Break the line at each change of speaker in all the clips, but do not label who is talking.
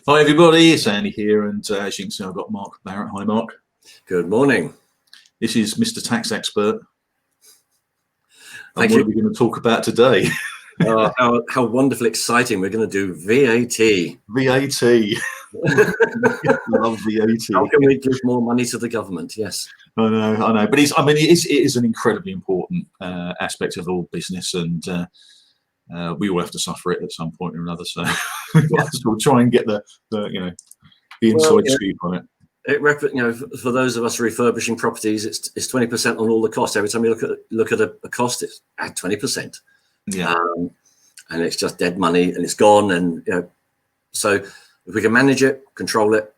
Hi everybody, it's Andy here, and as you can see I've got Mark Barrett. Hi Mark.
Good morning.
This is Mr. Tax Expert.
Thank
what
you.
are we going to talk about today?
How wonderfully exciting. We're going to do VAT.
VAT. Love VAT.
How can we give more money to the government? Yes.
I know. But it is an incredibly important aspect of all business, and we all have to suffer it at some point or another. So we'll try and get the inside scoop on it.
For those of us refurbishing properties, it's 20% on all the cost. Every time you look at a cost, it's at 20%.
Yeah.
And it's just dead money, and it's gone. And so if we can manage it, control it,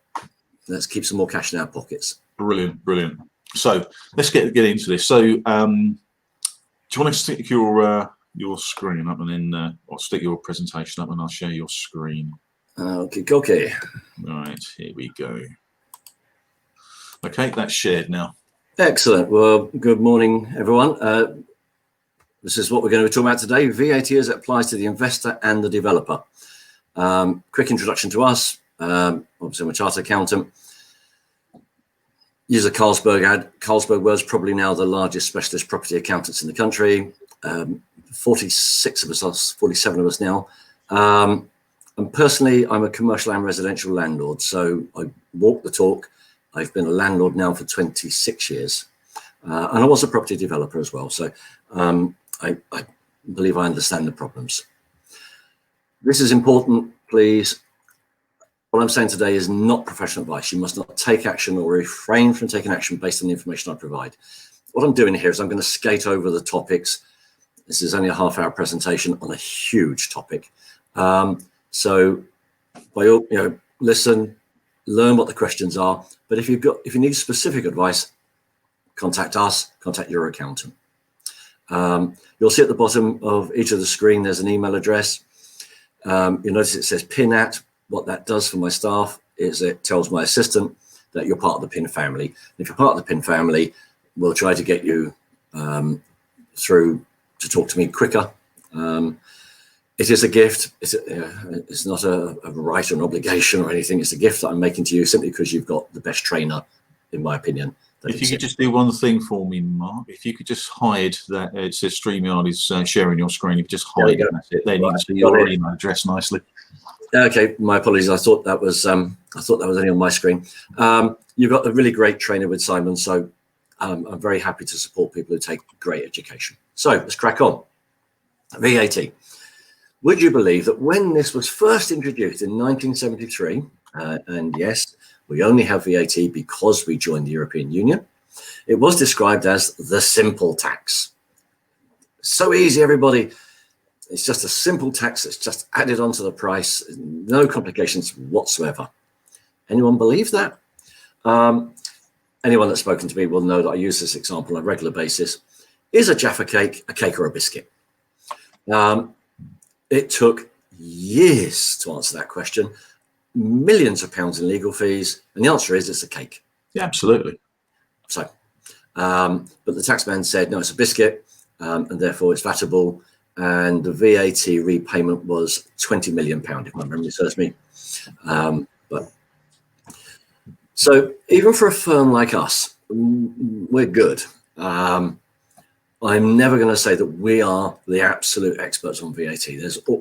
let's keep some more cash in our pockets.
Brilliant. So let's get into this. So do you want to stick your screen up, and then I'll stick your presentation up, and I'll share your screen.
Okay.
Right, here we go. Okay, that's shared now.
Excellent. Well, good morning, everyone. This is what we're going to be talking about today. VAT as it applies to the investor and the developer. Quick introduction to us. Obviously, I'm a chartered accountant. Use a Carlsberg was probably now the largest specialist property accountants in the country. 46 of us, 47 of us now. And personally, I'm a commercial and residential landlord. So I walk the talk. I've been a landlord now for 26 years. And I was a property developer as well. So I believe I understand the problems. This is important, please. What I'm saying today is not professional advice. You must not take action or refrain from taking action based on the information I provide. What I'm doing here is I'm going to skate over the topics. This is only a half-hour presentation on a huge topic. So by all, listen, learn what the questions are. But if you need specific advice, contact us, contact your accountant. You'll see at the bottom of each of the screen, there's an email address. You'll notice it says PIN at. What that does for my staff is it tells my assistant that you're part of the PIN family. If you're part of the PIN family, we'll try to get you through to talk to me quicker. It is a gift. It's not a right or an obligation or anything. It's a gift that I'm making to you simply because you've got the best trainer, in my opinion.
If you could just do one thing for me, Mark, if you could just hide that it says StreamYard is sharing your screen. If you just hide it, that's it. Then you can see your email address nicely.
Okay, my apologies. I thought that was only on my screen. You've got a really great trainer with Simon, so I'm very happy to support people who take great education. So let's crack on. VAT. Would you believe that when this was first introduced in 1973, and yes, we only have VAT because we joined the European Union, it was described as the simple tax. So easy, everybody. It's just a simple tax that's just added onto the price, no complications whatsoever. Anyone believe that? Anyone that's spoken to me will know that I use this example on a regular basis. Is a Jaffa cake a cake or a biscuit? It took years to answer that question, millions of pounds in legal fees, and the answer is it's a cake.
Yeah, absolutely.
So, but the taxman said, no, it's a biscuit, and therefore it's vatable. And the VAT repayment was £20 million, if my memory serves me. But so even for a firm like us, we're good. I'm never going to say that we are the absolute experts on VAT.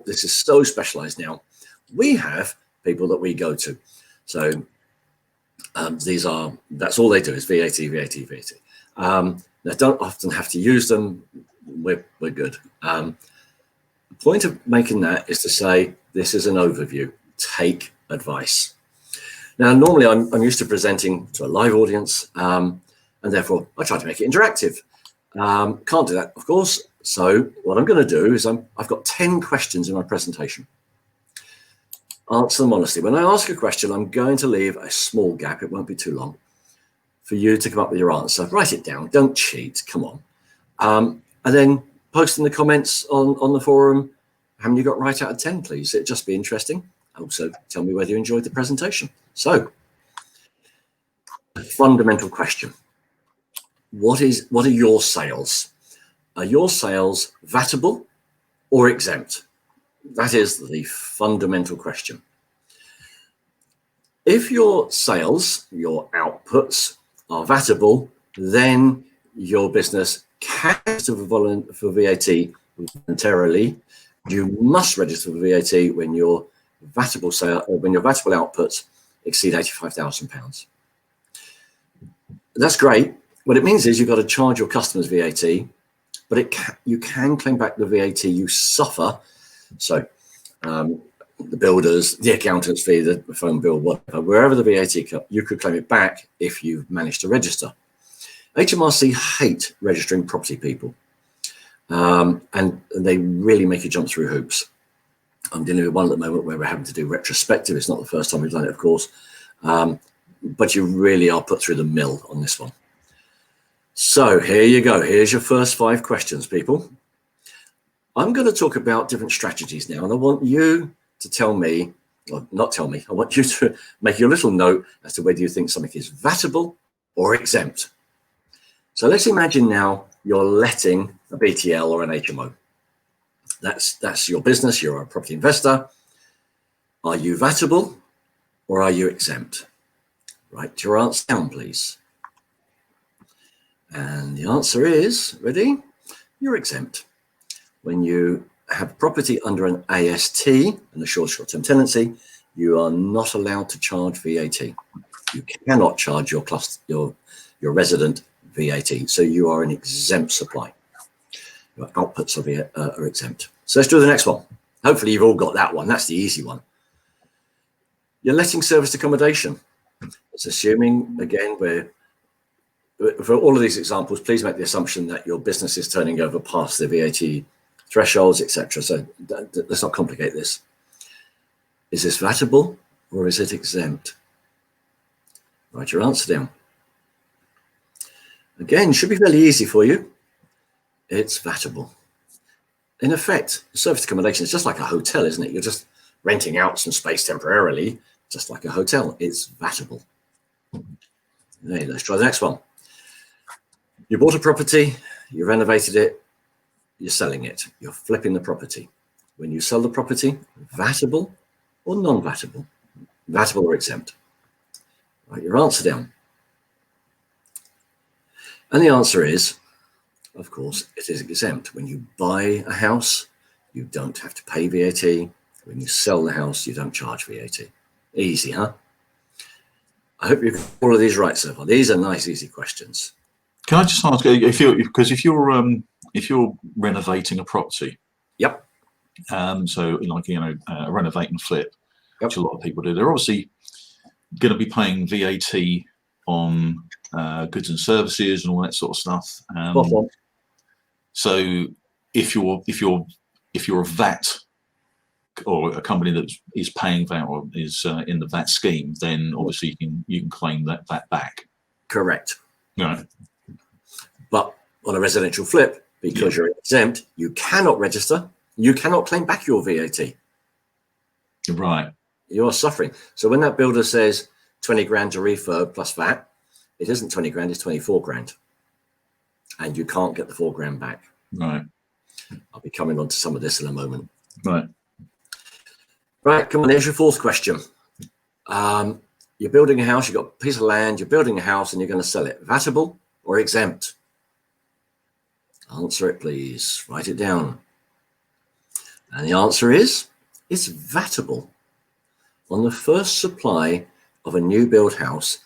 This is so specialized now. We have people that we go to. So that's all they do is VAT. They don't often have to use them. We're good. The point of making that is to say, this is an overview. Take advice. Now, normally I'm used to presenting to a live audience, and therefore I try to make it interactive. Can't do that, of course. So what I'm going to do is I've got 10 questions in my presentation. Answer them honestly. When I ask a question, I'm going to leave a small gap. It won't be too long for you to come up with your answer. Write it down. Don't cheat. Come on. And then post in the comments on the forum. How many you got right out of 10, please? It'd just be interesting. Also, tell me whether you enjoyed the presentation. So, a fundamental question. What are your sales? Are your sales vatable or exempt? That is the fundamental question. If your sales, your outputs are VATable, then your business can register for VAT voluntarily. You must register for VAT when your VATable sale or when your VATable outputs exceed £85,000. That's great. What it means is you've got to charge your customers VAT, but you can claim back the VAT you suffer. So the builders, the accountant's fee, the phone bill, whatever, wherever the VAT, you could claim it back if you've managed to register. HMRC hate registering property people, and they really make you jump through hoops. I'm dealing with one at the moment where we're having to do retrospective. It's not the first time we've done it, of course, but you really are put through the mill on this one. So here you go. Here's your first 5 questions, people. I'm going to talk about different strategies now, and I want you to tell me, or not tell me, I want you to make your little note as to whether you think something is VATable or exempt. So let's imagine now you're letting a BTL or an HMO. That's your business. You're a property investor. Are you VATable or are you exempt? Write your answer down, please. And the answer is, ready? You're exempt. When you have property under an AST, an assured short-term tenancy, you are not allowed to charge VAT. You cannot charge your resident VAT. So you are an exempt supply. Your outputs are exempt. So let's do the next one. Hopefully you've all got that one. That's the easy one. You're letting serviced accommodation. It's assuming, again, for all of these examples, please make the assumption that your business is turning over past the VAT thresholds, etc. So let's not complicate this. Is this VATable or is it exempt? Write your answer down. Again, should be fairly easy for you. It's VATable. In effect, serviced accommodation is just like a hotel, isn't it? You're just renting out some space temporarily, just like a hotel. It's VATable. Okay, let's try the next one. You bought a property, you renovated it, you're selling it, you're flipping the property. When you sell the property, VATable or non-VATable? VATable or exempt? Write your answer down. And the answer is, of course, it is exempt. When you buy a house, you don't have to pay VAT. When you sell the house, you don't charge VAT. Easy, huh? I hope you've got all of these right so far. These are nice, easy questions.
Can I just ask, if you're renovating a property,
yep.
So like renovate and flip,
yep.
which a lot of people do, they're obviously going to be paying VAT on goods and services and all that sort of stuff. So if you're a VAT or a company that is paying VAT or is in the VAT scheme, then obviously you can claim that back.
Correct.
Right.
But on a residential flip, because you're exempt, you cannot register. You cannot claim back your VAT.
Right.
You are suffering. So when that builder says 20 grand to refurb plus VAT, it isn't 20 grand, it's 24 grand. And you can't get the 4 grand back.
Right.
I'll be coming on to some of this in a moment.
Right.
Right, come on, here's your 4th question. You're building a house, you've got a piece of land, you're building a house and you're going to sell it. VATable or exempt? Answer it, please. Write it down. And the answer is, it's VATable. On the first supply of a new build house,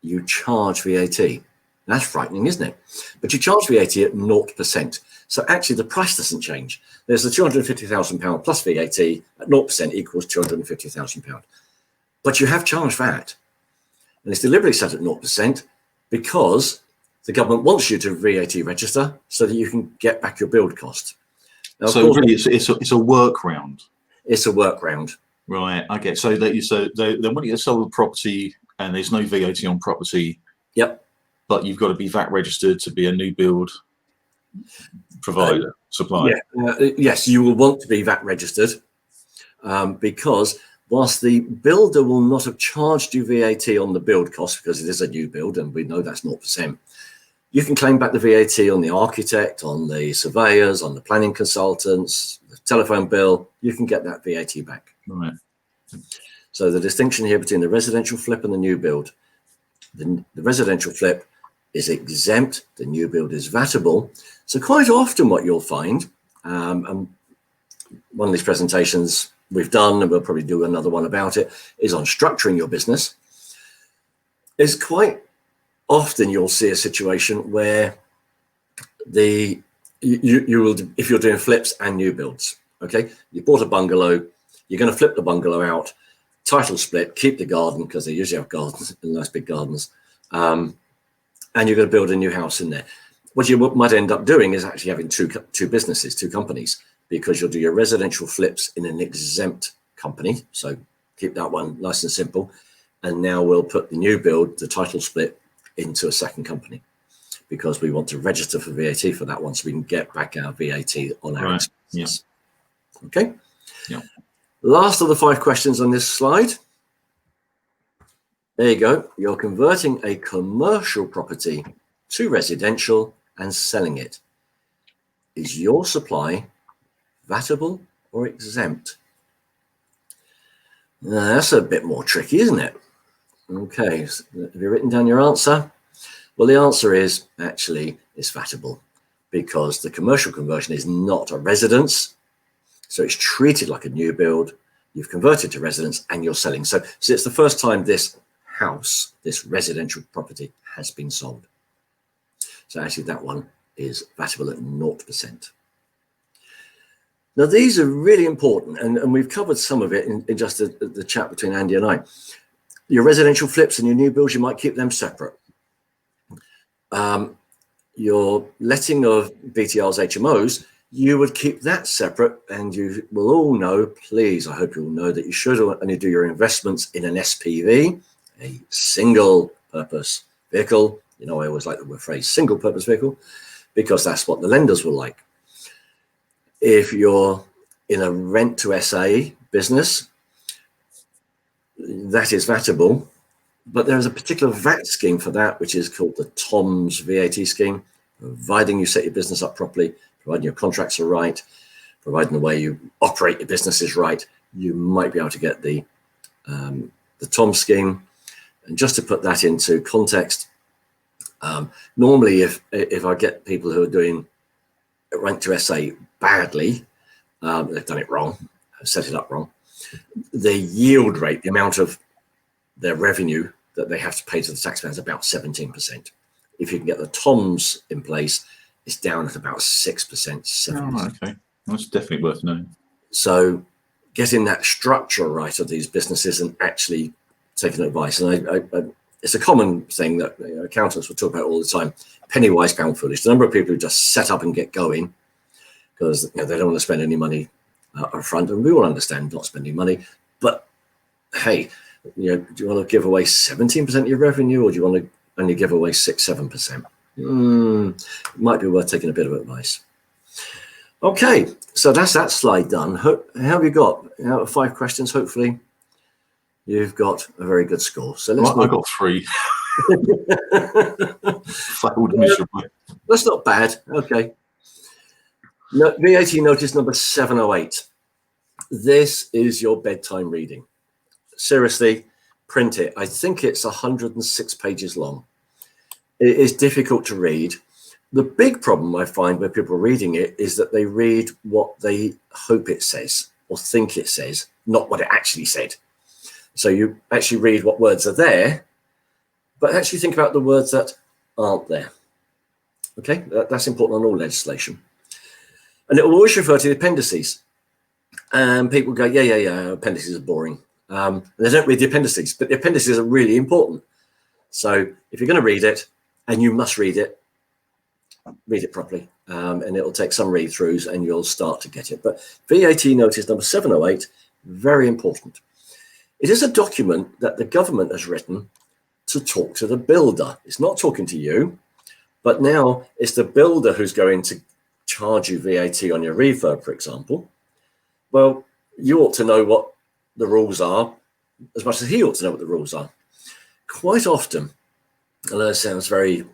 you charge VAT. That's frightening, isn't it? But you charge VAT at 0%. So actually the price doesn't change. There's the £250,000 plus VAT at 0% equals £250,000. But you have charged VAT. And it's deliberately set at 0% because the government wants you to VAT register so that you can get back your build cost. Now,
so really it's a workaround.
It's a workaround.
Right. Okay. So they want you to sell the property and there's no VAT on property.
Yep.
But you've got to be VAT registered to be a new build provider, supplier.
Yeah. Yes, you will want to be VAT registered because whilst the builder will not have charged you VAT on the build cost because it is a new build and we know that's 0%, you can claim back the VAT on the architect, on the surveyors, on the planning consultants, the telephone bill. You can get that VAT back.
Right.
So the distinction here between the residential flip and the new build, the residential flip is exempt, the new build is VATable. So quite often what you'll find, and one of these presentations we've done, and we'll probably do another one about it, is on structuring your business, is quite often you'll see a situation where you will, if you're doing flips and new builds, okay, you bought a bungalow, you're going to flip the bungalow out, title split, keep the garden, because they usually have gardens, nice big gardens, and you're going to build a new house in there. What you might end up doing is actually having two businesses, two companies, because you'll do your residential flips in an exempt company. So keep that one nice and simple. And now we'll put the new build, the title split, into a second company, because we want to register for VAT for that one, so we can get back our VAT on our expenses. Yeah. Okay.
Yeah.
Last of the 5 questions on this slide. There you go. You're converting a commercial property to residential and selling it. Is your supply VATable or exempt? That's a bit more tricky, isn't it? Okay, so have you written down your answer? Well, the answer is actually it's VATable, because the commercial conversion is not a residence. So it's treated like a new build. You've converted to residence and you're selling. So it's the first time this house, this residential property, has been sold. So actually that one is VATable at 0%. Now, these are really important, and we've covered some of it in just the chat between Andy and I. Your residential flips and your new builds, you might keep them separate. Your letting of BTRs, HMOs, you would keep that separate, and you will all know, please, I hope you all know, that you should only do your investments in an SPV, a single purpose vehicle. You know, I always like the phrase single purpose vehicle, because that's what the lenders will like. If you're in a rent to SA business, that is VATable, but there is a particular VAT scheme for that, which is called the TOMS VAT scheme, providing you set your business up properly, providing your contracts are right, providing the way you operate your business is right, you might be able to get the TOMS scheme. And just to put that into context, normally if I get people who are doing rent to SA badly, they've done it wrong, set it up wrong, the yield rate, the amount of their revenue that they have to pay to the taxpayer is about 17%. If you can get the TOMS in place, it's down at about 6%, 7%.
Oh, okay, that's definitely worth knowing.
So getting that structure right of these businesses and actually taking advice, and it's a common thing that accountants will talk about all the time, penny wise, pound foolish. The number of people who just set up and get going because they don't want to spend any money up front, and we all understand not spending money, but hey, do you want to give away 17% of your revenue, or do you want to only give away 6-7%? It might be worth taking a bit of advice. Okay, so that's that slide done. How have you got? Out of 5 questions, hopefully you've got a very good score. So let's.
I got 3. Failed miserably.
That's not bad. Okay. VAT notice number 708. This is your bedtime reading. Seriously, print it. I think it's 106 pages long. It is difficult to read. The big problem I find with people reading it is that they read what they hope it says or think it says, not what it actually said. So you actually read what words are there, but actually think about the words that aren't there. Okay, that's important on all legislation. And it will always refer to the appendices. And people go, yeah, appendices are boring. They don't read the appendices, but the appendices are really important. So if you're going to read it, and you must read it properly, and it'll take some read-throughs and you'll start to get it. But VAT notice number 708, very important. It is a document that the government has written to talk to the builder. It's not talking to you, but now it's the builder who's going to charge you VAT on your refurb, for example. Well, you ought to know what the rules are as much as he ought to know what the rules are. Quite often, and that sounds very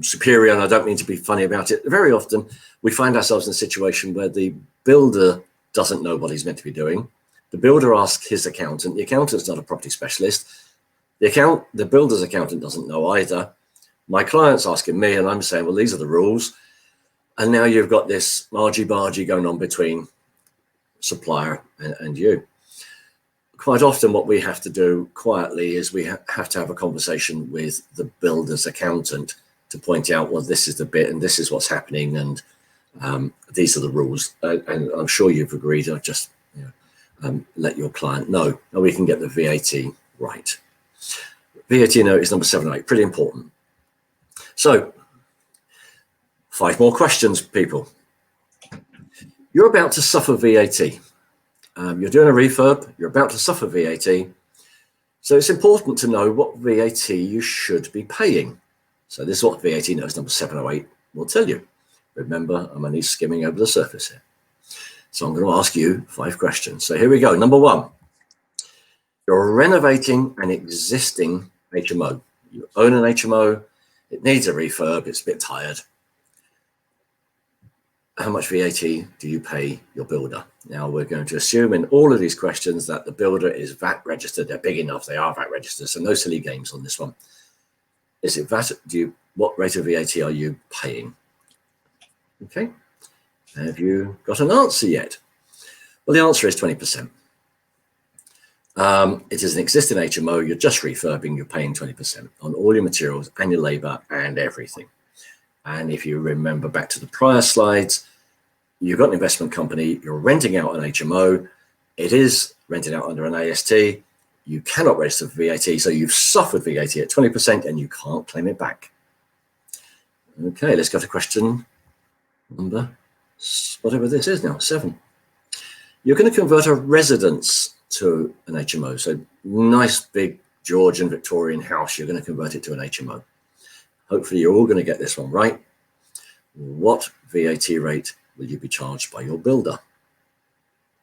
superior, and I don't mean to be funny about it, very often we find ourselves in a situation where the builder doesn't know what he's meant to be doing, The builder asks his accountant. The accountant's not a property specialist. The builder's accountant doesn't know either. My client's asking me, and I'm saying, well, these are the rules. And now you've got this argy-bargy going on between supplier and you. Quite often what we have to do quietly is we have to have a conversation with the builder's accountant to point out, well, this is the bit and this is what's happening, and these are the rules. And I'm sure you've agreed. I'll just let your client know. Now we can get the VAT right. VAT notice number 7 and 8, pretty important. So 5 more questions, people. You're about to suffer VAT. You're doing a refurb, you're about to suffer VAT. So it's important to know what VAT you should be paying. So this is what VAT notice number 708 will tell you. Remember, I'm only skimming over the surface here. So I'm going to ask you 5 questions. So here we go. Number 1, you're renovating an existing HMO. You own an HMO, it needs a refurb, it's a bit tired. How much VAT do you pay your builder? Now we're going to assume in all of these questions that the builder is VAT registered. They're big enough, they are VAT registered, so no silly games on this one. Is it VAT? What rate of VAT are you paying? Okay. Have you got an answer yet? Well, the answer is 20%. It is an existing HMO, you're just refurbing, you're paying 20% on all your materials and your labor and everything. And if you remember back to the prior slides, you've got an investment company, you're renting out an HMO, it is rented out under an AST, you cannot register for VAT, so you've suffered VAT at 20% and you can't claim it back. Okay, let's go to question number, whatever this is now, 7. You're going to convert a residence to an HMO. So nice big Georgian Victorian house, you're going to convert it to an HMO. Hopefully you're all going to get this one right. What VAT rate will you be charged by your builder?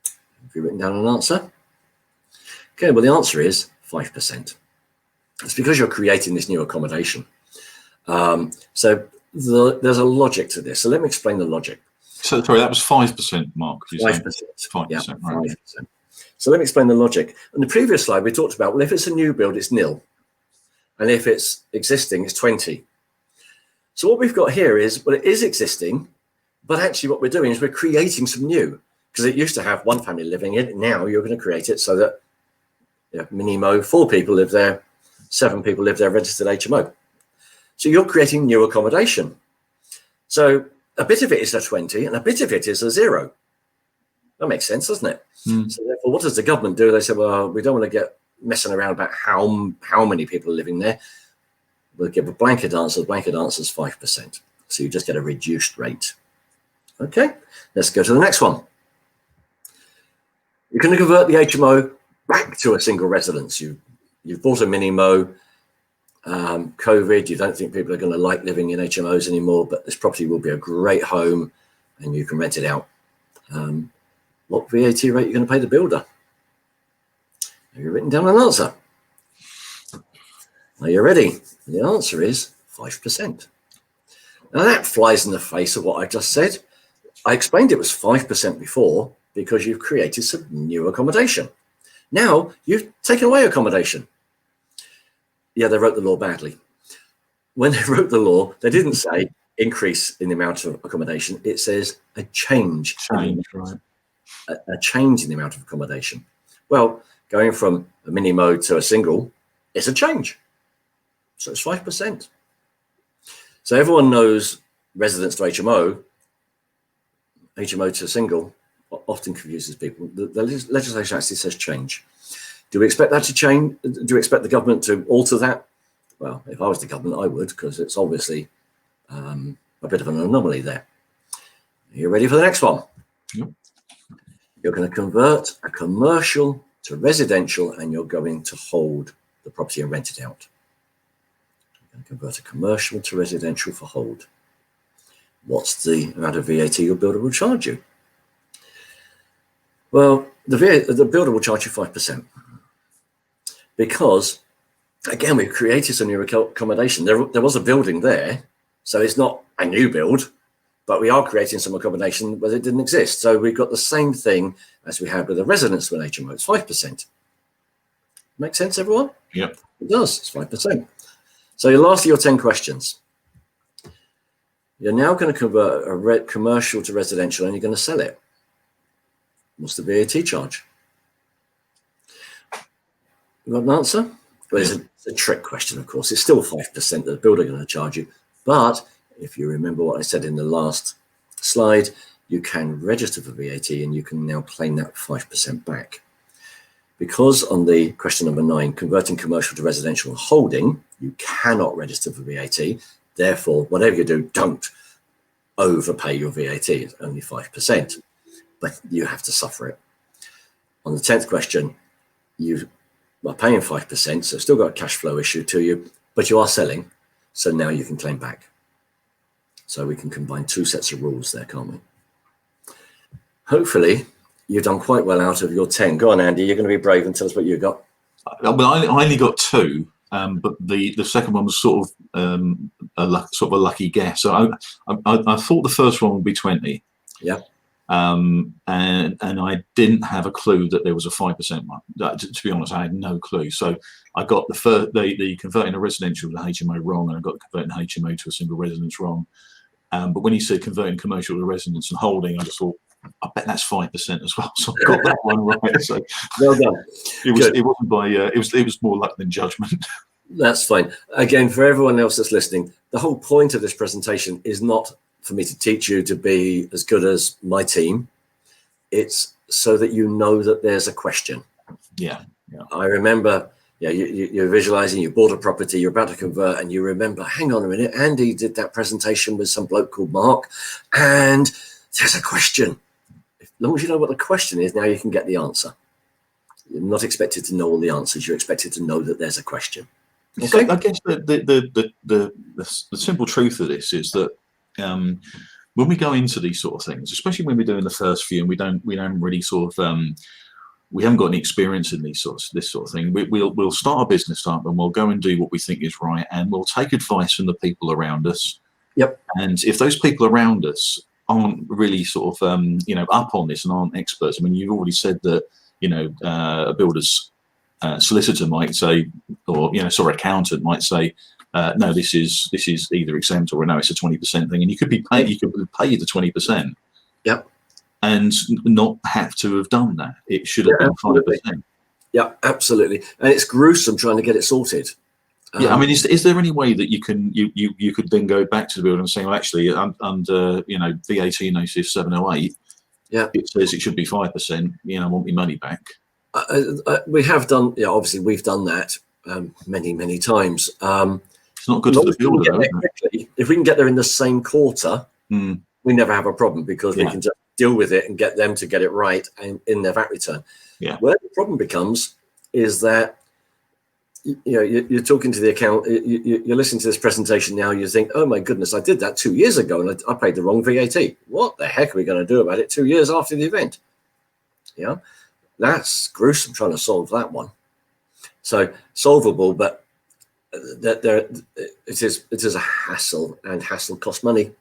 Have you written down an answer? Okay, well the answer is 5%. It's because you're creating this new accommodation. So there's a logic to this. So let me explain the logic.
So sorry, that was 5%, Mark.
5%.
5%,
Yeah,
right.
5%. So let me explain the logic. In the previous slide, we talked about, well, if it's a new build, it's nil. And if it's existing, it's 20. So what we've got here is, well, it is existing, but actually what we're doing is we're creating some new, because it used to have 1 family living in it. Now you're going to create it so that minimo 4 people live there, 7 people live there, registered HMO. So you're creating new accommodation. So a bit of it is a 20 and a bit of it is a 0. That makes sense, doesn't it? Mm. So therefore, what does the government do? They say, well, we don't want to get messing around about how many people are living there. We'll give a blanket answer. The blanket answer is 5%. So you just get a reduced rate. Okay, let's go to the next one. You're going to convert the HMO back to a single residence. You've bought a mini-mo. COVID, you don't think people are going to like living in HMOs anymore, but this property will be a great home and you can rent it out. What VAT rate are you going to pay the builder? Have you written down an answer? Are you ready? The answer is 5%. Now that flies in the face of what I just said. I explained it was 5% before because you've created some new accommodation. Now you've taken away accommodation. Yeah, they wrote the law badly. When they wrote the law, they didn't say increase in the amount of accommodation. It says a change.
Right.
A change in the amount of accommodation. Well, going from a mini-mo to a single is a change. So it's 5%. So everyone knows residence to HMO, HMO to single often confuses people. The legislation actually says change. Do we expect that to change? Do we expect the government to alter that? Well, if I was the government, I would, because it's obviously a bit of an anomaly there. Are you ready for the next one?
Yep.
You're going to convert a commercial to residential and you're going to hold the property and rent it out. You're going to convert a commercial to residential for hold. What's the amount of VAT your builder will charge you? Well, the builder will charge you 5%. Because, again, we've created some new accommodation. There was a building there, so it's not a new build. but we are creating some accommodation where it didn't exist. So we've got the same thing as we had with a residence with an HMO. It's 5%. Make sense, everyone?
Yep.
It does. It's 5%. So lastly, your 10 questions. You're now going to convert a commercial to residential and you're going to sell it. What's the VAT charge? You got an answer? Well, it's a trick question, of course. It's still 5% that the builder are going to charge you. But if you remember what I said in the last slide, you can register for VAT and you can now claim that 5% back. Because on the question number 9, converting commercial to residential and holding, you cannot register for VAT. Therefore, whatever you do, don't overpay your VAT. It's only 5%, but you have to suffer it. On the 10th question, you are paying 5%, so still got a cash flow issue to you, but you are selling, so now you can claim back. So we can combine 2 sets of rules there, can't we? Hopefully, you've done quite well out of your 10. Go on, Andy, you're going to be brave and tell us what you got.
Well, I only got 2, but the second one was sort of a lucky guess. So I thought the first one would be 20.
Yeah.
And I didn't have a clue that there was a 5% one. To be honest, I had no clue. So I got the converting a residential to HMO wrong, and I got the converting HMO to a single residence wrong. But when you said converting commercial to residence and holding, I just thought, I bet that's 5% as well. So I got that one right. So
well done.
It wasn't by it was more luck than judgment.
That's fine. Again, for everyone else that's listening, the whole point of this presentation is not for me to teach you to be as good as my team. It's so that you know that there's a question.
Yeah.
I remember, you're visualizing, you bought a property, you're about to convert, and you remember, hang on a minute, Andy did that presentation with some bloke called Mark, and there's a question. As long as you know what the question is, now you can get the answer. You're not expected to know all the answers. You're expected to know that there's a question. Okay.
So I guess the simple truth of this is that when we go into these sort of things, especially when we're doing the first few, and we don't really sort of we haven't got any experience in this sort of thing. We'll start a business up and we'll go and do what we think is right, and we'll take advice from the people around us.
Yep.
And if those people around us aren't really sort of up on this and aren't experts, I mean, you've already said that a builder's solicitor might say, or accountant might say, no, this is either exempt or no, it's a 20% thing, and you could be paid the 20%.
Yep.
And not have to have done that. It should have been 5%. Yeah,
absolutely. And it's gruesome trying to get it sorted.
Yeah, I mean, is there any way that you could then go back to the builder and say, well, actually, under VAT notice 708, it says it should be 5%. I want my money back.
We have done, obviously we've done that many times.
It's not good for the builder, though, isn't it?
If we can get there in the same quarter, we never have a problem, because we can just deal with it and get them to get it right in their VAT return.
Yeah.
Where the problem becomes is that you're talking to the account, you're listening to this presentation now, you think, oh my goodness, I did that 2 years ago and I paid the wrong VAT. What the heck are we going to do about it 2 years after the event? That's gruesome trying to solve that one. So solvable, but it is a hassle, and hassle costs money.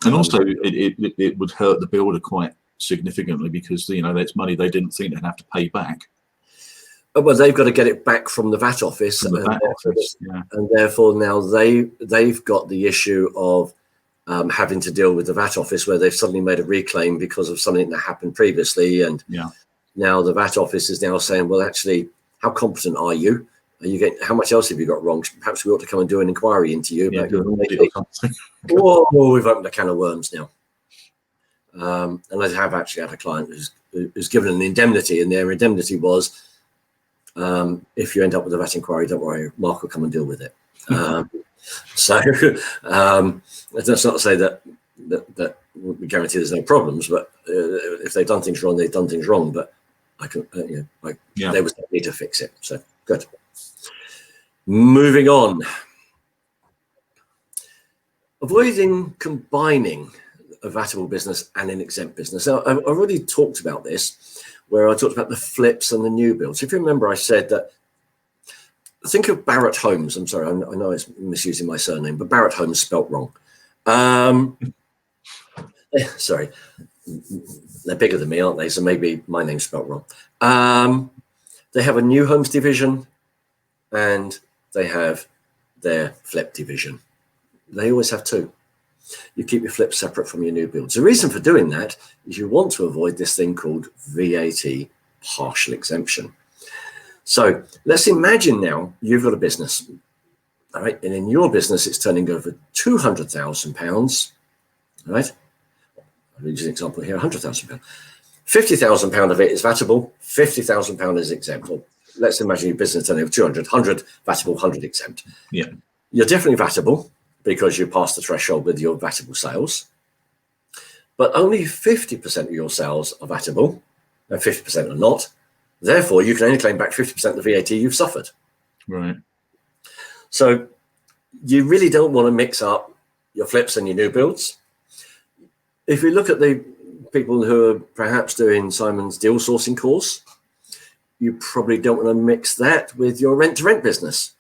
And also it would hurt the builder quite significantly, because that's money they didn't think they'd have to pay back.
Well, they've got to get it back from the VAT office, and therefore now they've got the issue of having to deal with the VAT office, where they've suddenly made a reclaim because of something that happened previously, and now the VAT office is now saying, well, actually, how competent are you? How much else have you got wrong? Perhaps we ought to come and do an inquiry into you. Whoa, we've opened a can of worms now. And I have actually had a client who's given an indemnity, and their indemnity was, if you end up with a VAT inquiry, don't worry, Mark will come and deal with it. So that's not to say that we guarantee there's no problems, but if they've done things wrong, they've done things wrong. But they would need to fix it. So good. Moving on. Avoiding combining a VATable business and an exempt business. Now, I've already talked about this, where I talked about the flips and the new builds. If you remember, I said that, think of Barrett Homes. I'm sorry, I know it's misusing my surname, but Barrett Homes spelt wrong. sorry, they're bigger than me, aren't they? So maybe my name's spelled wrong. They have a new homes division, and they have their flip division. They always have two. You keep your flips separate from your new builds. The reason for doing that is you want to avoid this thing called VAT partial exemption. So let's imagine now you've got a business, all right, and in your business it's turning over £200,000, all right? I'll use an example here, £100,000. £50,000 of it is vatable, £50,000 is exempt. Or let's imagine your business turning over 200, 100 vatable, 100 exempt.
Yeah,
you're definitely vatable because you passed the threshold with your vatable sales, but only 50% of your sales are vatable and 50% are not. Therefore, you can only claim back 50% of the VAT you've suffered.
right.
So you really don't want to mix up your flips and your new builds. If we look at the people who are perhaps doing Simon's deal sourcing course, you probably don't want to mix that with your rent-to-rent business.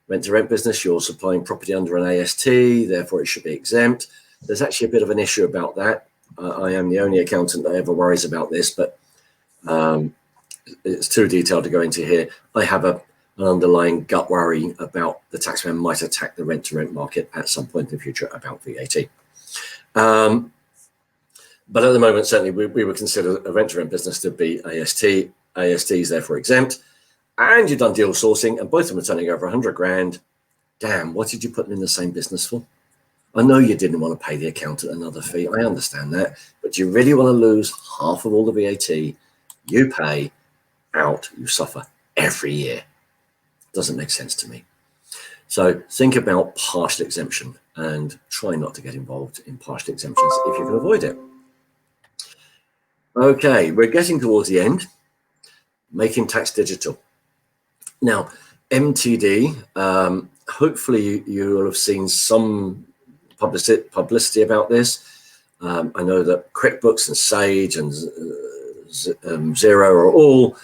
Rent-to-rent business, you're supplying property under an AST, therefore it should be exempt. There's actually a bit of an issue about that. I am the only accountant that ever worries about this, but it's too detailed to go into here. I have an underlying gut worry about the taxman might attack the rent-to-rent market at some point in the future about VAT. But at the moment, certainly we would consider a rent-to-rent business to be AST. AST is therefore exempt. And you've done deal sourcing and both of them are turning over 100 grand. Damn, what did you put them in the same business for? I know you didn't want to pay the accountant another fee. I understand that. But do you really want to lose half of all the VAT you pay out, you suffer every year? Doesn't make sense to me. So think about partial exemption and try not to get involved in partial exemptions if you can avoid it. Okay, we're getting towards the end. Making tax digital. Now, MTD, hopefully you will have seen some publicity about this. I know that QuickBooks and Sage and Xero are all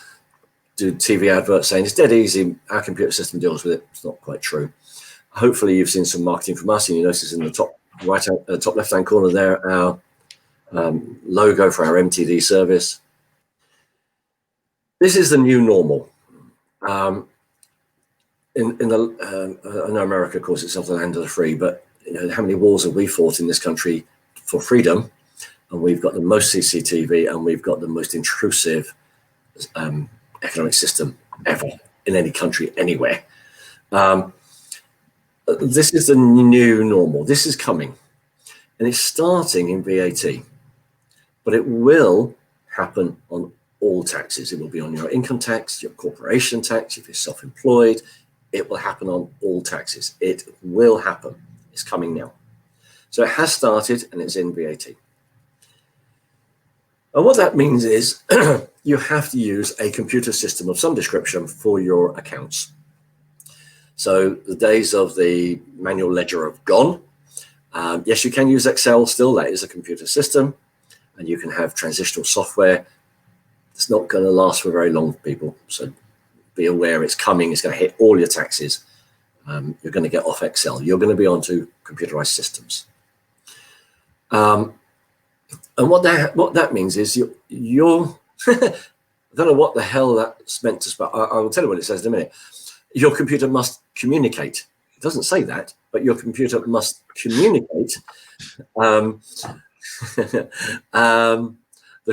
do TV adverts saying it's dead easy, our computer system deals with it. It's not quite true. Hopefully you've seen some marketing from us and you notice in the top top left-hand corner there, our logo for our MTD service. This is the new normal. I know America calls itself the land of the free, but you know, how many wars have we fought in this country for freedom? And we've got the most CCTV and we've got the most intrusive economic system ever in any country, anywhere. This is the new normal. This is coming. And it's starting in VAT, but it will happen on all taxes. It will be on your income tax, your corporation tax, if you're self-employed. It will happen on all taxes. It will happen. It's coming now. So it has started and it's in VAT. And what that means is you have to use a computer system of some description for your accounts. So the days of the manual ledger have gone. Yes, you can use Excel still. That is a computer system. And you can have transitional software. It's not going to last for very long, people. So be aware it's coming. It's going to hit all your taxes. You're going to get off Excel. You're going to be onto computerized systems. And what that means is you're I don't know what the hell that's meant to spell. I will tell you what it says in a minute. Your computer must communicate. It doesn't say that, but your computer must communicate the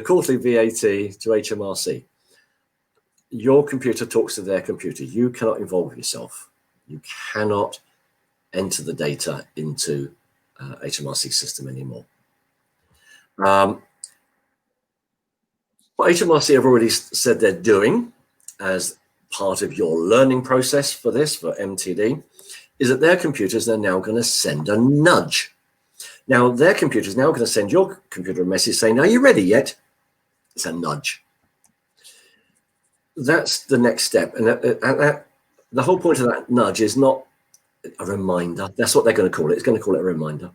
quarterly VAT to HMRC. Your computer talks to their computer. You cannot involve yourself. You cannot enter the data into HMRC system anymore. What HMRC have already said they're doing as part of your learning process for this, for MTD, is that their computers are now going to send a nudge. Now, their computer is now going to send your computer a message saying, are you ready yet? It's a nudge. That's the next step. And the whole point of that nudge is not a reminder. That's what they're going to call it. It's going to call it a reminder.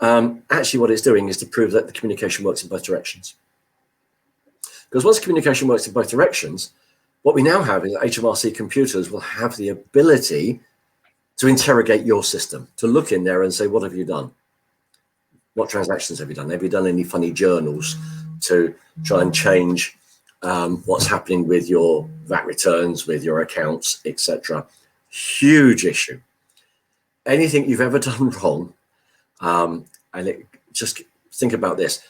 Actually, what it's doing is to prove that the communication works in both directions. Because once communication works in both directions, what we now have is that HMRC computers will have the ability to interrogate your system, to look in there and say, what have you done? What transactions have you done? Have you done any funny journals to try and change what's happening with your VAT returns, with your accounts, etc.? Huge issue. Anything you've ever done wrong, just think about this.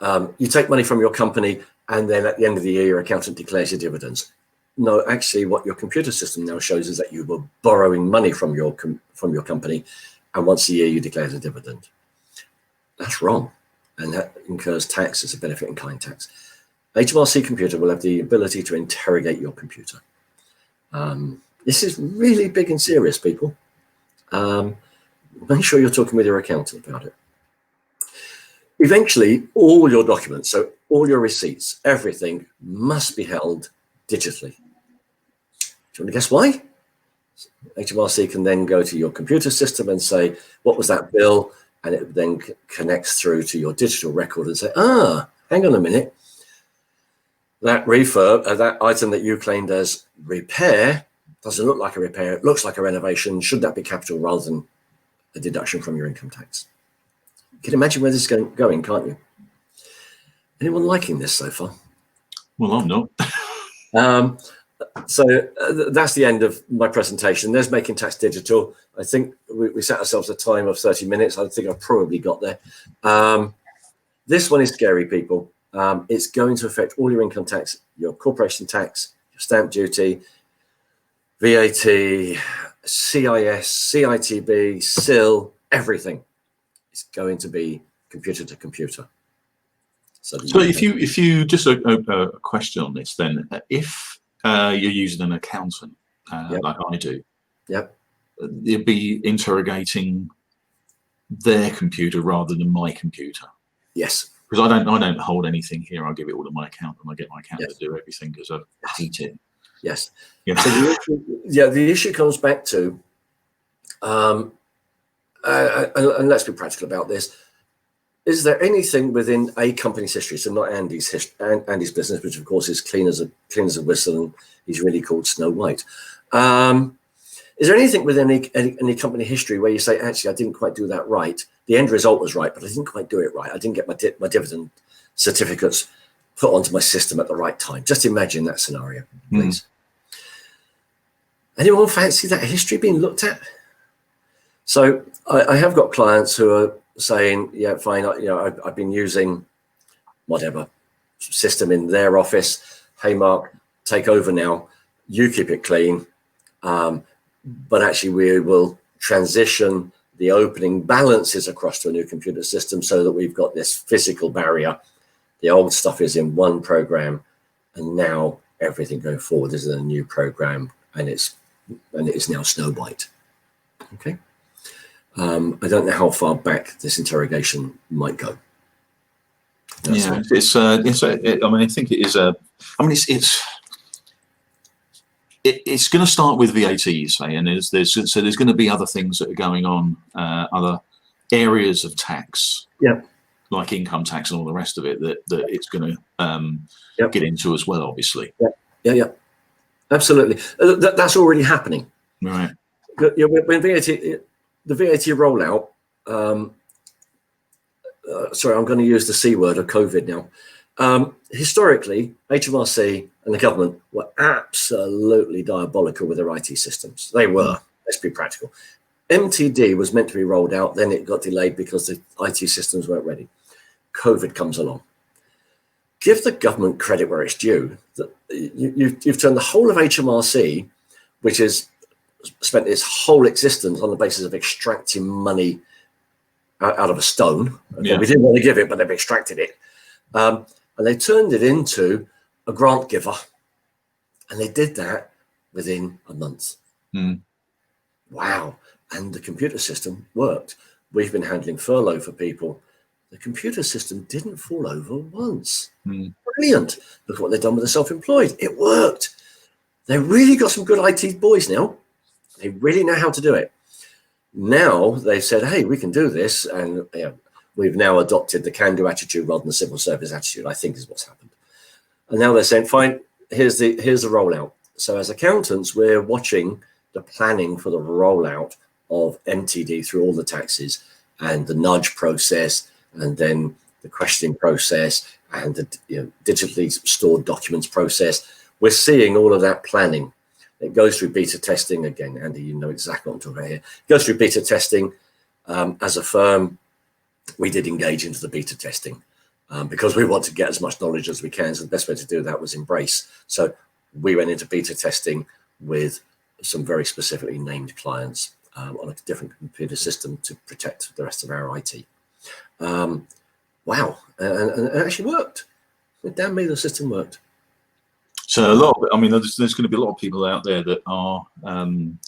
You take money from your company, and then at the end of the year, your accountant declares your dividends. No, actually, what your computer system now shows is that you were borrowing money from your company, and once a year you declare the dividend. That's wrong, and that incurs tax as a benefit in kind tax. HMRC Computer will have the ability to interrogate your computer. This is really big and serious, people. Make sure you're talking with your accountant about it. Eventually, all your documents, so all your receipts, everything must be held digitally. Do you want to guess why? HMRC can then go to your computer system and say, what was that bill? And it then connects through to your digital record and say, hang on a minute. That refurb, that item that you claimed as repair doesn't look like a repair. It looks like a renovation. Should that be capital rather than a deduction from your income tax? You can imagine where this is going, can't you? Anyone liking this so far?
Well, I'm not.
That's the end of my presentation. There's Making Tax Digital. I think we set ourselves a time of 30 minutes. I think I've probably got there. This one is scary, people. It's going to affect all your income tax, your corporation tax, your stamp duty, VAT, CIS, CITB, SIL, everything. It's going to be computer to computer. So
if you just a question on this, then if you're using an accountant like I do, you'd be interrogating their computer rather than my computer.
Yes.
Because I don't hold anything here. I give it all to my accountant. I get my accountant to do everything because I hate it.
Yes.
You know?
So the issue comes back to, and let's be practical about this. Is there anything within a company's history, so not Andy's business, which of course is clean as a whistle, and he's really called Snow White. Is there anything within any company history where you say, actually, I didn't quite do that right? The end result was right, but I didn't quite do it right. I didn't get my dividend certificates put onto my system at the right time. Just imagine that scenario, please. Anyone fancy that history being looked at? So I have got clients who are saying, yeah, fine, I've been using whatever system in their office. Hey, Mark, take over now. You keep it clean. But actually, we will transition the opening balances across to a new computer system so that we've got this physical barrier. The old stuff is in one program, and now everything going forward is in a new program, and it is now Snow White. Okay. I don't know how far back this interrogation might go. I mean, I
think it is it's going to start with VAT, you say, and there's going to be other things that are going on, other areas of tax, like income tax and all the rest of it that it's going to get into as well, obviously.
Yeah, absolutely. That's already happening.
Right.
When the VAT rollout. Sorry, I'm going to use the C word of COVID now. Historically, HMRC and the government were absolutely diabolical with their IT systems. They were, let's be practical. MTD was meant to be rolled out, then it got delayed because the IT systems weren't ready. COVID comes along. Give the government credit where it's due. You've turned the whole of HMRC, which has spent its whole existence on the basis of extracting money out of a stone. Okay, we didn't want to give it, but they've extracted it. And they turned it into a grant giver. And they did that within a month. Wow. And the computer system worked. We've been handling furlough for people. The computer system didn't fall over once. Brilliant. Look at what they've done with the self-employed. It worked. They really got some good IT boys now. They really know how to do it. Now they've said, hey, we can do this. And we've now adopted the can-do attitude rather than the civil service attitude, I think is what's happened. And now they're saying, fine, here's the rollout. So as accountants, we're watching the planning for the rollout of MTD through all the taxes and the nudge process and then the questioning process and the digitally stored documents process. We're seeing all of that planning. It goes through beta testing. Again, Andy, you know exactly what I'm talking about here. It goes through beta testing. As a firm, we did engage into the beta testing because we want to get as much knowledge as we can. So the best way to do that was embrace. So we went into beta testing with some very specifically named clients on a different computer system to protect the rest of our IT. Wow, and it actually worked. Damn me, the system worked.
So a lot of, I mean, there's going to be a lot of people out there that are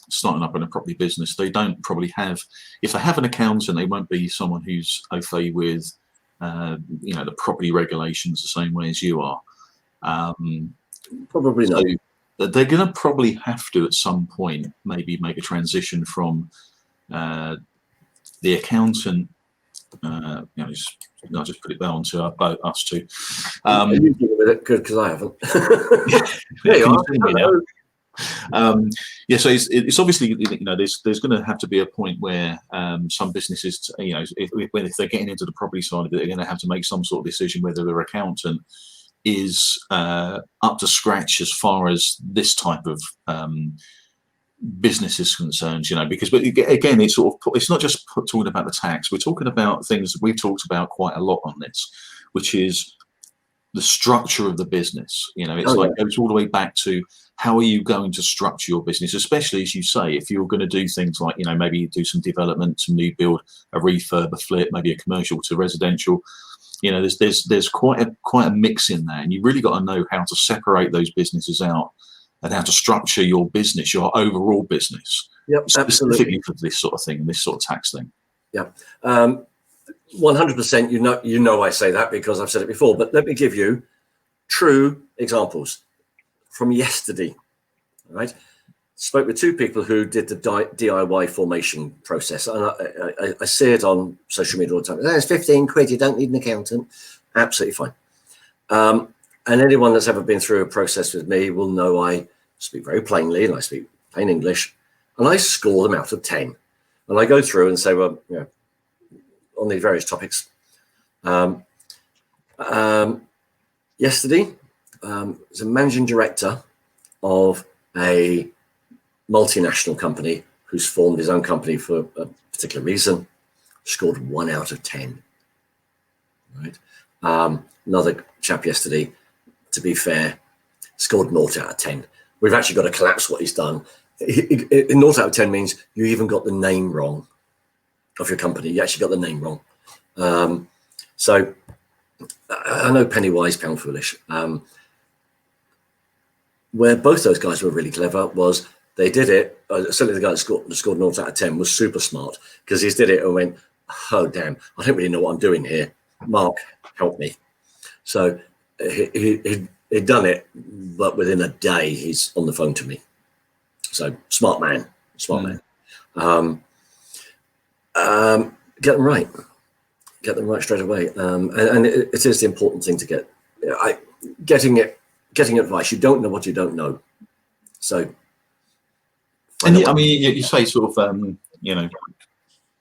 starting up in a property business. They don't probably have, if they have an accountant, they won't be someone who's au fait with, the property regulations the same way as you are.
Probably not.
So they're going to probably have to at some point maybe make a transition from the accountant. I'll just put it down to us two.
You deal with it, good, because I haven't.
There you are. So it's obviously, there's going to have to be a point where some businesses, if they're getting into the property side of it, they're going to have to make some sort of decision whether their accountant is up to scratch as far as this type of business is concerned, because again, it's not just talking about the tax. We're talking about things that we've talked about quite a lot on this, which is the structure of the business. It goes all the way back to how are you going to structure your business, especially as you say, if you're going to do things like, maybe do some development, some new build, a refurb, a flip, maybe a commercial to residential. There's quite a mix in there, and you really got to know how to separate those businesses out and how to structure your business, your overall business, specifically for this sort of thing, this sort of tax thing.
Yeah, 100%. You know, I say that because I've said it before. But let me give you true examples from yesterday. All right, spoke with two people who did the DIY formation process, and I see it on social media all the time. It's 15 quid. You don't need an accountant. Absolutely fine. And anyone that's ever been through a process with me will know I speak very plainly and I speak plain English, and I score them out of 10. And I go through and say, well, on these various topics. Yesterday, was a managing director of a multinational company who's formed his own company for a particular reason, scored 1 out of 10. Right. Another chap yesterday, to be fair, scored 0 out of 10. We've actually got to collapse what he's done. 0 out of 10 means you even got the name wrong of your company. You actually got the name wrong. So I know penny wise, pound foolish. Where both those guys were really clever was they did it. Certainly the guy that scored 0 out of 10 was super smart, because he did it and went, oh, damn, I don't really know what I'm doing here. Mark, help me. So he'd done it, but within a day, he's on the phone to me. So smart man. Get them right. Get them right straight away. And it is the important thing to get. Getting advice. You don't know what you don't know. So.
And you say sort of,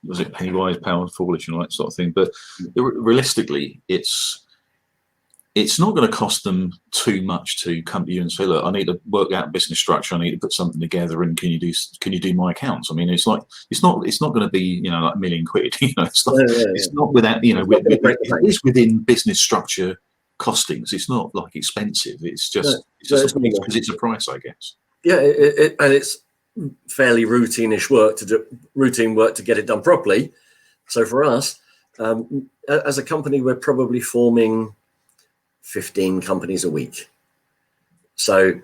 was it penny wise, pound foolish, and all that sort of thing. But realistically, it's not going to cost them too much to come to you and say, look, I need to work out business structure. I need to put something together, and can you do my accounts? I mean, it's not going to be like £1 million. It's not without it is within business structure costings. It's not like expensive. It's just because it's a price, I guess.
Yeah, and it's fairly routine work to get it done properly. So for us, as a company, we're probably forming 15 companies a week. So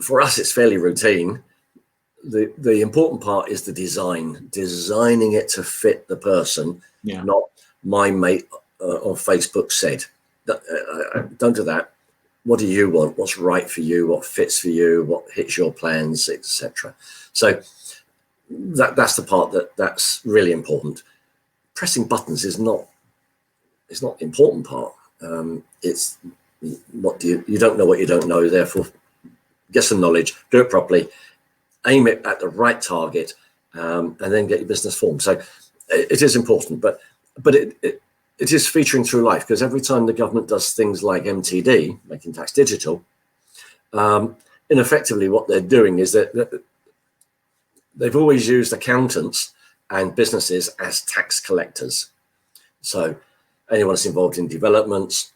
for us, it's fairly routine. The important part is the designing it to fit the person, not my mate on Facebook said. Don't do that. What do you want? What's right for you? What fits for you? What hits your plans, etc. So that's the part that's really important. Pressing buttons is not the important part. It's what you don't know what you don't know. Therefore, get some knowledge, do it properly, aim it at the right target, and then get your business formed. So it is important, but it is featuring through life, because every time the government does things like MTD, making tax digital, ineffectively what they're doing is that they've always used accountants and businesses as tax collectors. So anyone that's involved in developments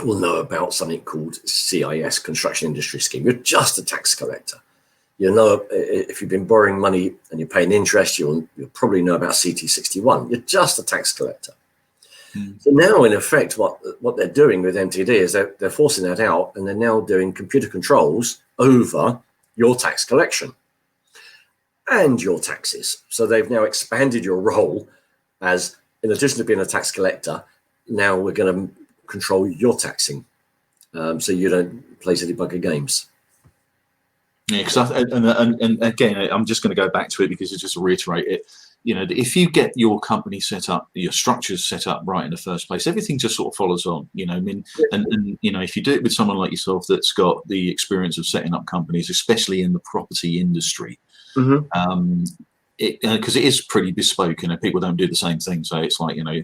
will know about something called CIS, Construction Industry Scheme. You're just a tax collector. You know, if you've been borrowing money and you're paying interest, you'll probably know about CT61. You're just a tax collector. So now, in effect, what they're doing with MTD is they're forcing that out, and they're now doing computer controls over your tax collection and your taxes. So they've now expanded your role as, in addition to being a tax collector, now we're going to control your taxing, so you don't play silly bugger games.
Yeah, because and again, I'm just going to go back to it because it's just to reiterate it. You know, if you get your company set up, your structures set up right in the first place, everything just sort of follows on. You know, I mean, and you know, if you do it with someone like yourself that's got the experience of setting up companies, especially in the property industry, because it is pretty bespoke. You know, people don't do the same thing, so it's like, you know,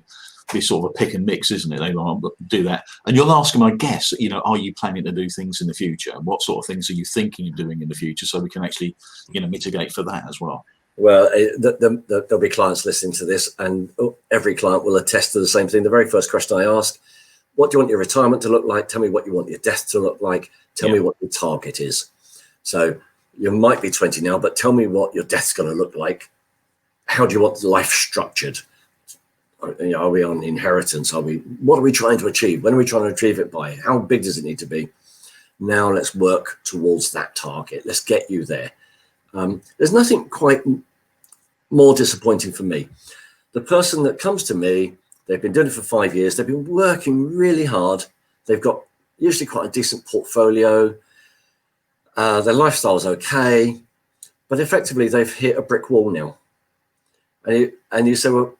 be sort of a pick and mix, isn't it? They want to do that, and you'll ask them, I guess, you know, are you planning to do things in the future? What sort of things are you thinking of doing in the future, so we can actually, you know, mitigate for that as well.
Well, there'll be clients listening to this, and every client will attest to the same thing. The very first question I ask: what do you want your retirement to look like? Tell me what you want your death to look like. Tell me what your target is. So you might be 20 now, but tell me what your death's going to look like. How do you want life structured? You know, are we on inheritance? What are we trying to achieve? When are we trying to achieve it by? How big does it need to be? Now let's work towards that target. Let's get you there. There's nothing quite more disappointing for me. The person that comes to me, they've been doing it for 5 years. They've been working really hard. They've got usually quite a decent portfolio. Their lifestyle's okay, but effectively they've hit a brick wall now. And you say, well,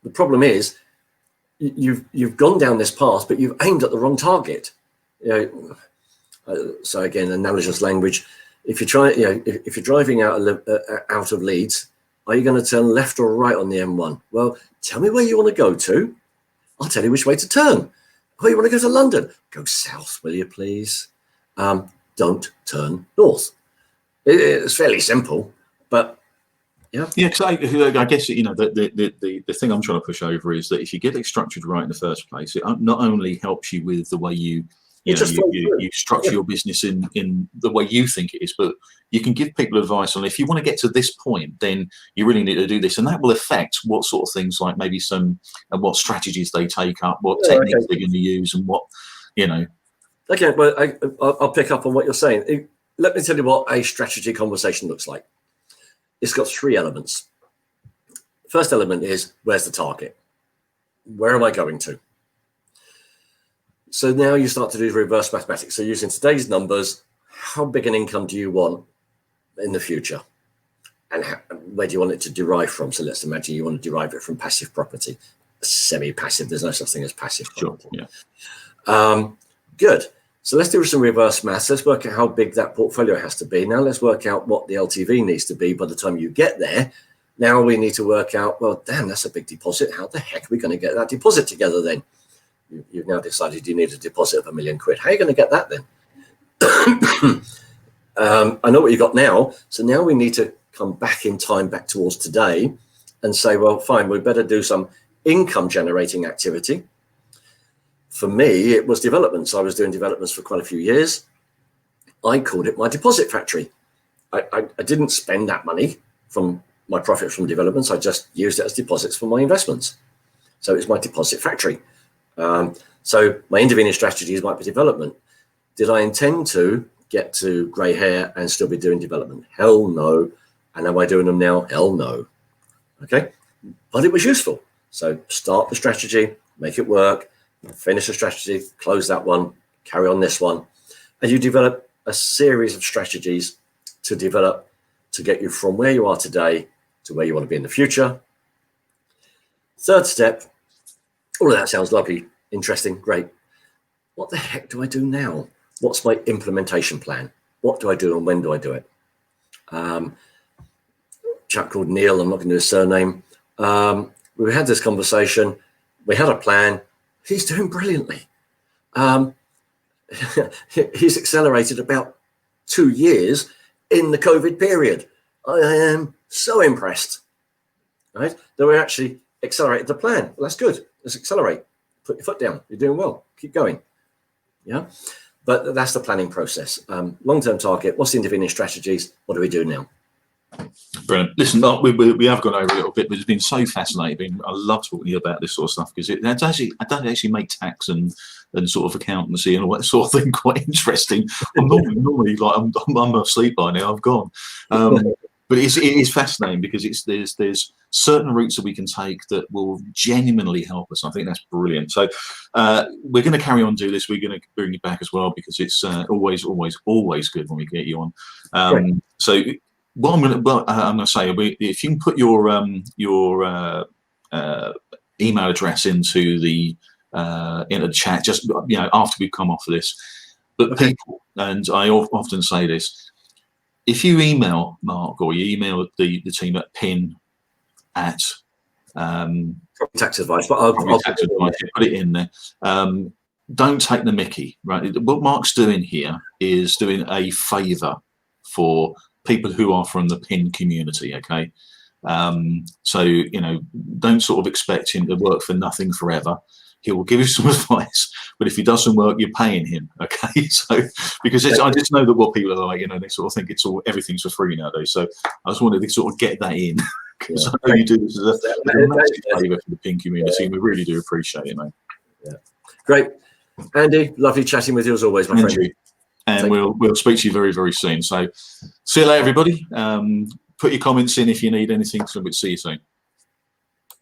the problem is you've gone down this path, but you've aimed at the wrong target. You know, so again, analogous language. If you try, you know, if you're driving out of Leeds, are you going to turn left or right on the M1? Well, tell me where you want to go to. I'll tell you which way to turn. Oh, you want to go to London? Go south, will you please? Don't turn north. It's fairly simple, but yeah. Yeah,
because I guess, you know, the thing I'm trying to push over is that if you get it structured right in the first place, it not only helps you with the way you structure your business in the way you think it is, but you can give people advice on, if you want to get to this point, then you really need to do this, and that will affect what sort of things, like maybe what strategies they take up, what techniques they're going to use, and what, you know.
Okay, well, I'll pick up on what you're saying. Let me tell you what a strategy conversation looks like. It's got 3 elements. First element is, where's the target? Where am I going to? So now you start to do reverse mathematics. So using today's numbers, how big an income do you want in the future? And where do you want it to derive from? So let's imagine you want to derive it from passive property, semi-passive. There's no such thing as passive property.
Sure, yeah.
Good. So let's do some reverse maths. Let's work out how big that portfolio has to be. Now let's work out what the LTV needs to be by the time you get there. Now we need to work out, well, damn, that's a big deposit. How the heck are we going to get that deposit together then? You've now decided you need a deposit of £1 million. How are you going to get that then? I know what you got now. So now we need to come back in time, back towards today, and say, well, fine, we better do some income generating activity. For me, it was developments. I was doing developments for quite a few years. I called it my deposit factory. I didn't spend that money from my profit from developments. I just used it as deposits for my investments. So it's my deposit factory. So my intervening strategies might be development. Did I intend to get to grey hair and still be doing development? Hell no. And am I doing them now? Hell no. Okay. But it was useful. So start the strategy, make it work, finish the strategy, close that one, carry on this one. And you develop a series of strategies to develop to get you from where you are today to where you want to be in the future. Third step, all of that sounds lovely, interesting, great. What the heck do I do now? What's my implementation plan? What do I do and when do I do it? Chap called Neil, I'm not going to do his surname. We had this conversation. We had a plan. He's doing brilliantly. He's accelerated about 2 years in the COVID period. I am so impressed, right? That we actually accelerated the plan. Well, that's good. Let's accelerate. Put your foot down. You're doing well. Keep going. Yeah. But that's the planning process. Long-term target. What's the intervening strategies? What do we do now?
Brilliant. Listen, Mark, we have gone over a little bit, but it's been so fascinating. I love talking to you about this sort of stuff because it does actually make tax and sort of accountancy and all that sort of thing quite interesting. I'm normally like I'm asleep by now. I've gone, but it is fascinating because there's certain routes that we can take that will genuinely help us. I think that's brilliant. So we're going to carry on do this. We're going to bring you back as well because it's always good when we get you on. So. What I'm going to say, if you can put your email address into the chat, just after we come off of this. But people, and I often say this, if you email Mark or you email the team at pin at
tax advice, but I'll
tax advice, put it in there. Don't take the mickey, right? What Mark's doing here is doing a favour for people who are from the PIN community, okay? So, don't sort of expect him to work for nothing forever. He will give you some advice, but if he doesn't work, you're paying him, okay? So, because I just know that what people are like, they sort of think everything's for free nowadays. So I just wanted to sort of get that in, because I know you do this as a massive favour for the PIN community, and we really do appreciate it, mate.
Yeah. Great. Andy, lovely chatting with you as always, my friend.
And we'll speak to you very, very soon. So see you later, everybody. Put your comments in if you need anything. So we'll see you soon.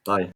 Bye.